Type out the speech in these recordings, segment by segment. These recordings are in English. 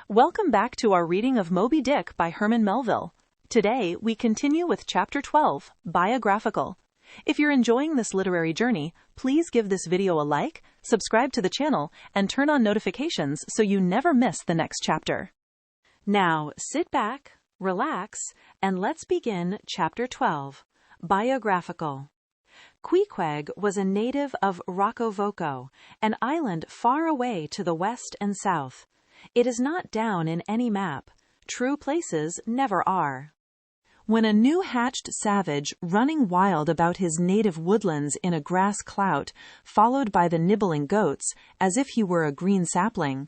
Welcome back to our reading of Moby-Dick by Herman Melville. Today, we continue with Chapter 12, Biographical. If you're enjoying this literary journey, please give this video a like, subscribe to the channel, and turn on notifications so you never miss the next chapter. Now, sit back, relax, and let's begin Chapter 12, Biographical. Queequeg was a native of Rokovoko, an island far away to the west and south. It is not down in any map. True places never are. When a new-hatched savage, running wild about his native woodlands in a grass clout, followed by the nibbling goats, as if he were a green sapling,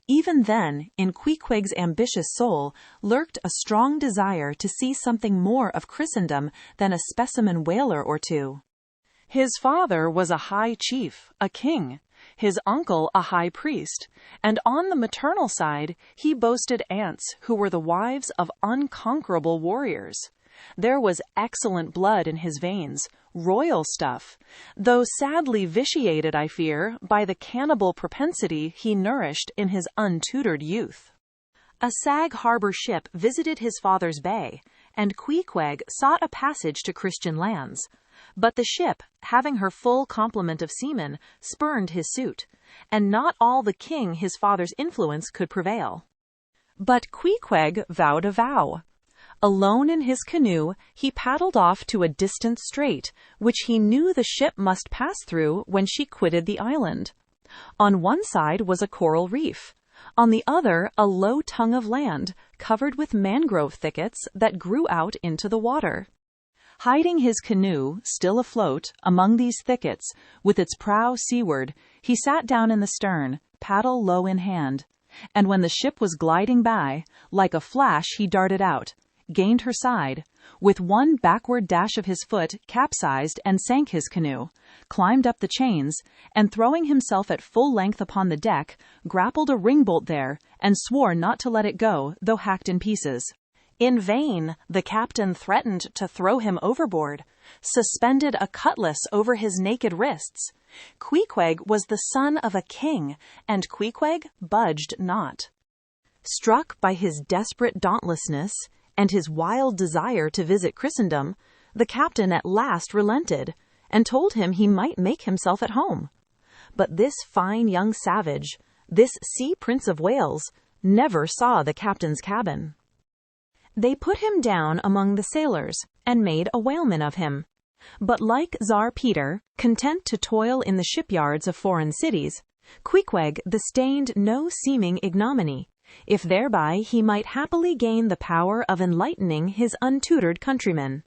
even then, in Queequeg's ambitious soul, lurked a strong desire to see something more of Christendom than a specimen whaler or two. His father was a high chief, a king, his uncle a high priest, and on the maternal side he boasted aunts who were the wives of unconquerable warriors. There was excellent blood in his veins, royal stuff, though sadly vitiated, I fear, by the cannibal propensity he nourished in his untutored youth. A Sag Harbor ship visited his father's bay, and Queequeg sought a passage to Christian lands. But the ship, having her full complement of seamen, spurned his suit, and not all the king his father's influence could prevail. But Queequeg vowed a vow. Alone in his canoe, he paddled off to a distant strait, which he knew the ship must pass through when she quitted the island. On one side was a coral reef, on the other a low tongue of land, covered with mangrove thickets that grew out into the water. Hiding his canoe, still afloat, among these thickets, with its prow seaward, he sat down in the stern, paddle low in hand. And when the ship was gliding by, like a flash he darted out, gained her side, with one backward dash of his foot capsized and sank his canoe, climbed up the chains, and throwing himself at full length upon the deck, grappled a ringbolt there, and swore not to let it go, though hacked in pieces. In vain the captain threatened to throw him overboard, suspended a cutlass over his naked wrists. Queequeg was the son of a king, and Queequeg budged not. Struck by his desperate dauntlessness and his wild desire to visit Christendom, the captain at last relented, and told him he might make himself at home. But this fine young savage, this sea prince of Wales, never saw the captain's cabin. They put him down among the sailors, and made a whaleman of him. But like Tsar Peter, content to toil in the shipyards of foreign cities, Queequeg disdained no seeming ignominy, if thereby he might happily gain the power of enlightening his untutored countrymen.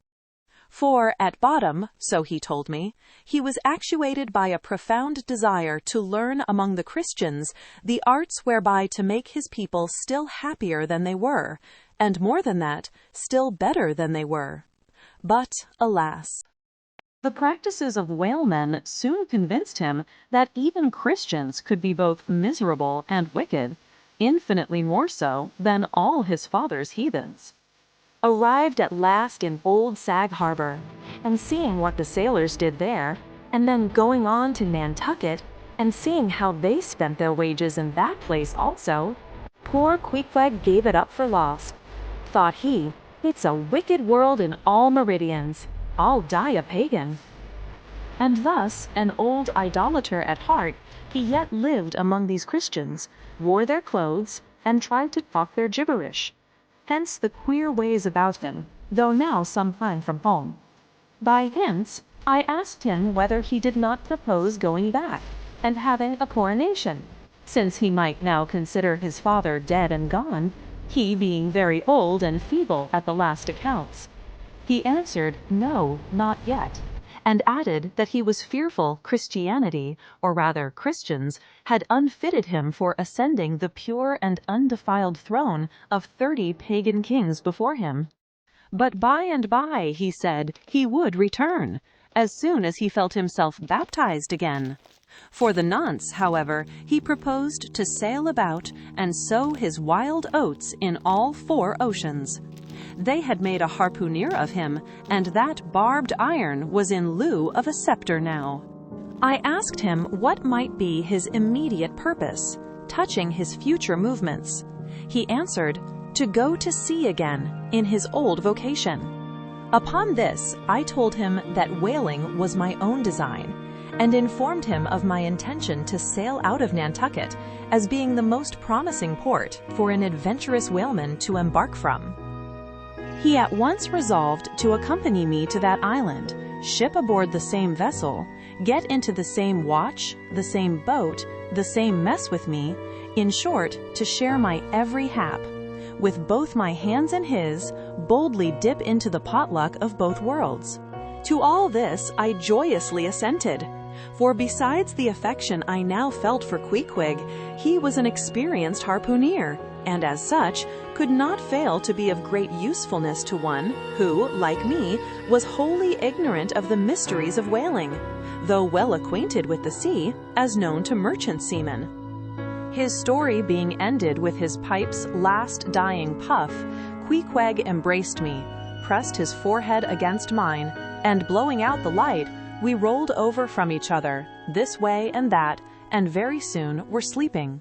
For, at bottom, so he told me, he was actuated by a profound desire to learn among the Christians the arts whereby to make his people still happier than they were, and more than that, still better than they were. But, alas! The practices of whalemen soon convinced him that even Christians could be both miserable and wicked, infinitely more so than all his father's heathens. Arrived at last in old Sag Harbor, and seeing what the sailors did there, and then going on to Nantucket, and seeing how they spent their wages in that place also, poor Queequeg gave it up for lost. Thought he, it's a wicked world in all meridians, I'll die a pagan. And thus, an old idolater at heart, he yet lived among these Christians, wore their clothes, and tried to talk their gibberish. Hence the queer ways about him, though now some time from home. By hints, I asked him whether he did not propose going back, and having a coronation, since he might now consider his father dead and gone, he being very old and feeble at the last accounts. He answered, no, not yet, and added that he was fearful Christianity, or rather Christians, had unfitted him for ascending the pure and undefiled throne of 30 pagan kings before him. But by and by, he said, he would return, as soon as he felt himself baptized again. For the nonce, however, he proposed to sail about and sow his wild oats in all 4 oceans. They had made a harpooner of him, and that barbed iron was in lieu of a scepter now. I asked him what might be his immediate purpose, touching his future movements. He answered, "To go to sea again, in his old vocation." Upon this, I told him that whaling was my own design, and informed him of my intention to sail out of Nantucket as being the most promising port for an adventurous whaleman to embark from. He at once resolved to accompany me to that island, ship aboard the same vessel, get into the same watch, the same boat, the same mess with me, in short, to share my every hap, with both my hands in his, boldly dip into the potluck of both worlds. To all this I joyously assented, for besides the affection I now felt for Queequeg, he was an experienced harpooner, and as such, could not fail to be of great usefulness to one who, like me, was wholly ignorant of the mysteries of whaling, though well acquainted with the sea, as known to merchant seamen. His story being ended with his pipe's last dying puff, Queequeg embraced me, pressed his forehead against mine, and blowing out the light, we rolled over from each other, this way and that, and very soon were sleeping.